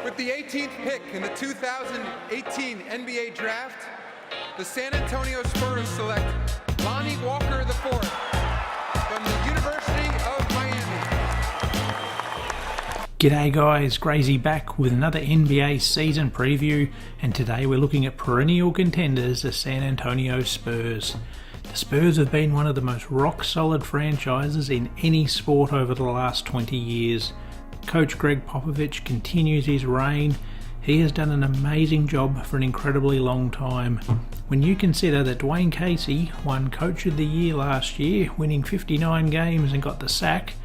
With the 18th pick in the 2018 NBA Draft, the San Antonio Spurs select Lonnie Walker IV from the University of Miami. G'day guys, Grazy back with another NBA season preview, and today we're looking at perennial contenders, the San Antonio Spurs. The Spurs have been one of the most rock-solid franchises in any sport over the last 20 years. Coach Greg Popovich continues his reign. He has done an amazing job for an incredibly long time. When you consider that Dwayne Casey won Coach of the Year last year, winning 59 games and got the sack,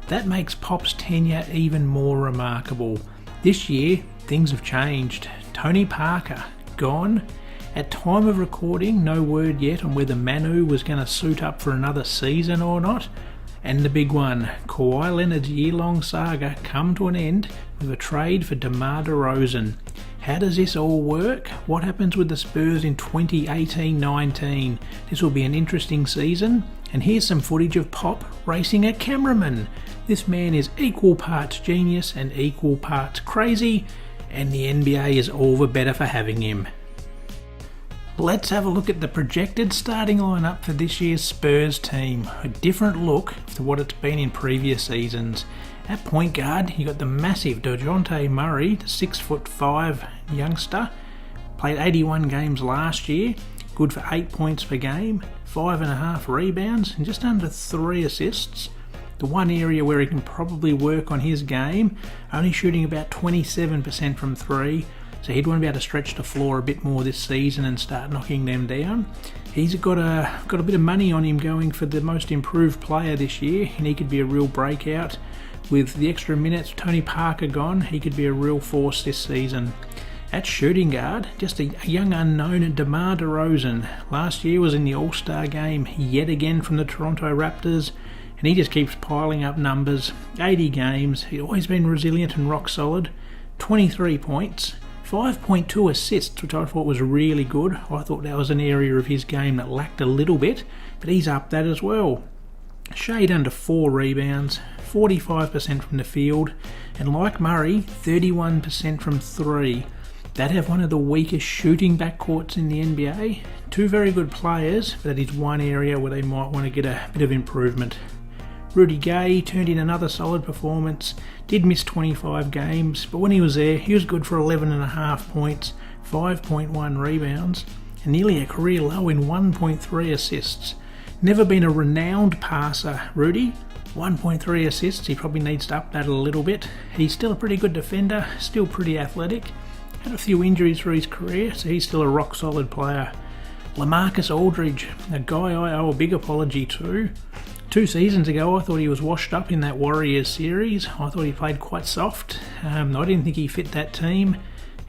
that makes Pop's tenure even more remarkable. This year, things have changed. Tony Parker, gone. At time of recording, no word yet on whether Manu was going to suit up for another season or not. And the big one, Kawhi Leonard's year-long saga come to an end with a trade for DeMar DeRozan. How does this all work? What happens with the Spurs in 2018-19? This will be an interesting season. And here's some footage of Pop racing a cameraman. This man is equal parts genius and equal parts crazy, and the NBA is all the better for having him. Let's have a look at the projected starting lineup for this year's Spurs team. A different look to what it's been in previous seasons. At point guard, you got the massive Dejounte Murray, the 6'5" youngster. Played 81 games last year, good for 8 points per game, 5.5 rebounds, and just under 3 assists. The one area where he can probably work on his game, only shooting about 27% from 3. So he'd want to be able to stretch the floor a bit more this season and start knocking them down. He's got a bit of money on him going for the most improved player this year, and he could be a real breakout. With the extra minutes, Tony Parker gone, he could be a real force this season. At shooting guard, just a young unknown DeMar DeRozan. Last year was in the All-Star game yet again from the Toronto Raptors, and he just keeps piling up numbers. 80 games, he's always been resilient and rock solid. 23 points. 5.2 assists, which I thought was really good. I thought that was an area of his game that lacked a little bit, but he's upped that as well. Shade under 4 rebounds, 45% from the field, and like Murray, 31% from 3. They'd have one of the weakest shooting backcourts in the NBA. Two very good players, but that is one area where they might want to get a bit of improvement. Rudy turned in another solid performance, did miss 25 games, but when he was there, he was good for 11.5 points, 5.1 rebounds, and nearly a career low in 1.3 assists. Never been a renowned passer, Rudy. 1.3 assists, he probably needs to up that a little bit. He's still a pretty good defender, still pretty athletic. Had a few injuries for his career, so he's still a rock-solid player. LaMarcus Aldridge, a guy I owe a big apology to. 2 seasons ago, I thought he was washed up in that Warriors series. I thought he played quite soft. I didn't think he fit that team,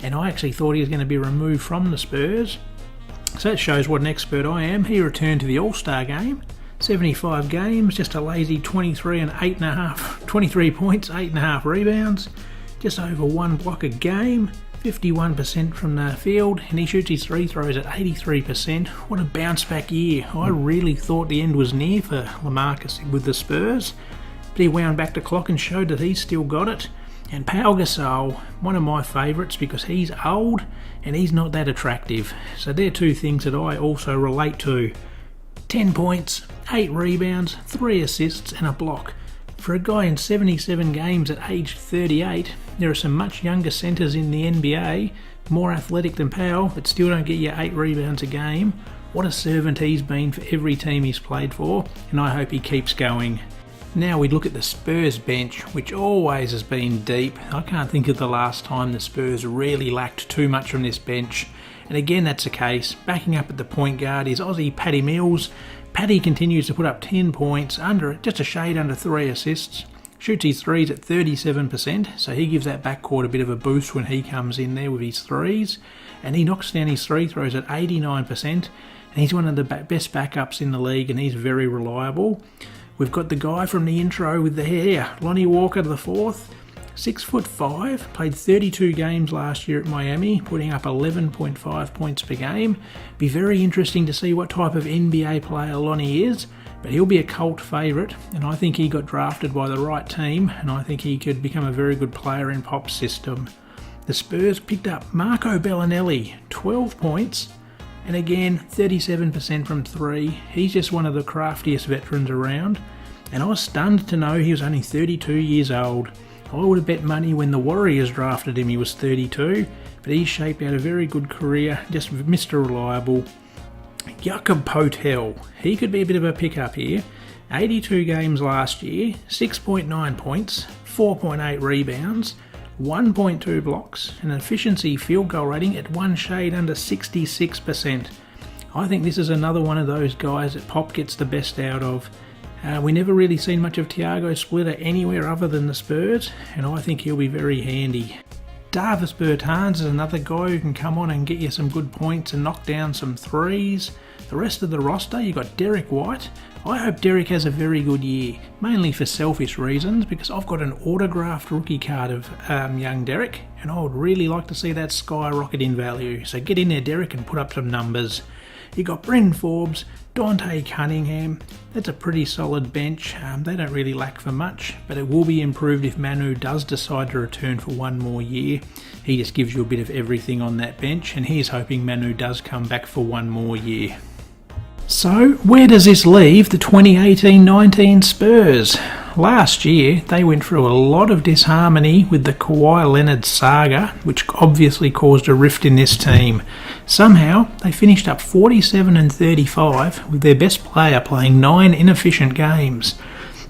and I actually thought he was going to be removed from the Spurs. So that shows what an expert I am. He returned to the All-Star game. 75 games, just a lazy 23 points, 8.5 rebounds, just over 1 block a game. 51% from the field, and he shoots his free throws at 83%. What a bounce back year. I really thought the end was near for LaMarcus with the Spurs, but he wound back the clock and showed that he's still got it. And Pau Gasol, one of my favourites because he's old and he's not that attractive. So they're two things that I also relate to. 10 points, 8 rebounds, 3 assists and a block. For a guy in 77 games at age 38, there are some much younger centres in the NBA, more athletic than Powell, but still don't get you 8 rebounds a game. What a servant he's been for every team he's played for, and I hope he keeps going. Now we look at the Spurs bench, which always has been deep. I can't think of the last time the Spurs really lacked too much from this bench. And again, that's the case. Backing up at the point guard is Aussie Patty Mills. Paddy continues to put up 10 points, just a shade under 3 assists. Shoots his threes at 37%, so he gives that backcourt a bit of a boost when he comes in there with his threes. And he knocks down his free throws at 89%, and he's one of the best backups in the league, and he's very reliable. We've got the guy from the intro with the hair, Lonnie Walker IV. 6'5", played 32 games last year at Miami, putting up 11.5 points per game. Be very interesting to see what type of NBA player Lonnie is, but he'll be a cult favourite, and I think he got drafted by the right team, and I think he could become a very good player in Pop's system. The Spurs picked up Marco Bellinelli, 12 points, and again 37% from 3. He's just one of the craftiest veterans around, and I was stunned to know he was only 32 years old. I would have bet money when the Warriors drafted him he was 32, but he's shaped out a very good career, just Mr. Reliable. Jakob Poeltl, he could be a bit of a pickup here. 82 games last year, 6.9 points, 4.8 rebounds, 1.2 blocks, and an efficiency field goal rating at one shade under 66%. I think this is another one of those guys that Pop gets the best out of. We never really seen much of Thiago Splitter anywhere other than the Spurs, and I think he'll be very handy. Davis Bertans is another guy who can come on and get you some good points and knock down some threes. The rest of the roster, you've got Derek White. I hope Derek has a very good year, mainly for selfish reasons, because I've got an autographed rookie card of young Derek, and I would really like to see that skyrocket in value. So get in there, Derek, and put up some numbers. You've got Bryn Forbes, Dante Cunningham. That's a pretty solid bench. They don't really lack for much, but it will be improved if Manu does decide to return for one more year. He just gives you a bit of everything on that bench, and he's hoping Manu does come back for one more year. So, where does this leave the 2018-19 Spurs? Last year, they went through a lot of disharmony with the Kawhi Leonard saga, which obviously caused a rift in this team. Somehow, they finished up 47-35 with their best player playing 9 inefficient games.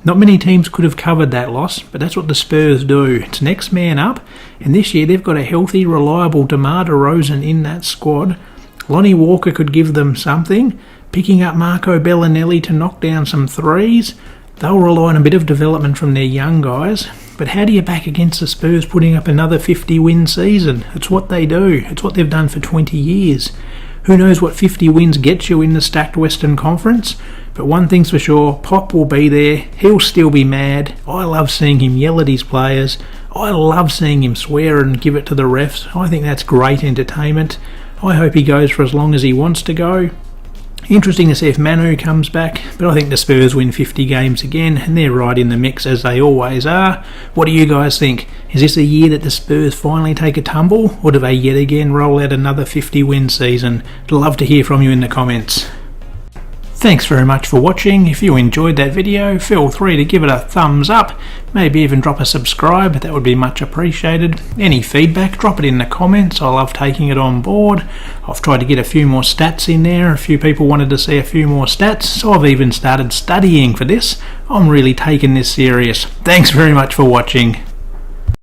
Not many teams could have covered that loss, but that's what the Spurs do. It's next man up, and this year they've got a healthy, reliable DeMar DeRozan in that squad. Lonnie Walker could give them something. Picking up Marco Bellinelli to knock down some threes. They'll rely on a bit of development from their young guys. But how do you back against the Spurs putting up another 50-win season? It's what they do. It's what they've done for 20 years. Who knows what 50 wins gets you in the stacked Western Conference? But one thing's for sure, Pop will be there. He'll still be mad. I love seeing him yell at his players. I love seeing him swear and give it to the refs. I think that's great entertainment. I hope he goes for as long as he wants to go. Interesting to see if Manu comes back, but I think the Spurs win 50 games again, and they're right in the mix as they always are. What do you guys think? Is this a year that the Spurs finally take a tumble, or do they yet again roll out another 50-win season? I'd love to hear from you in the comments. Thanks very much for watching. If you enjoyed that video, feel free to give it a thumbs up. Maybe even drop a subscribe, that would be much appreciated. Any feedback, drop it in the comments. I love taking it on board. I've tried to get a few more stats in there. A few people wanted to see a few more stats, so I've even started studying for this. I'm really taking this serious. Thanks very much for watching.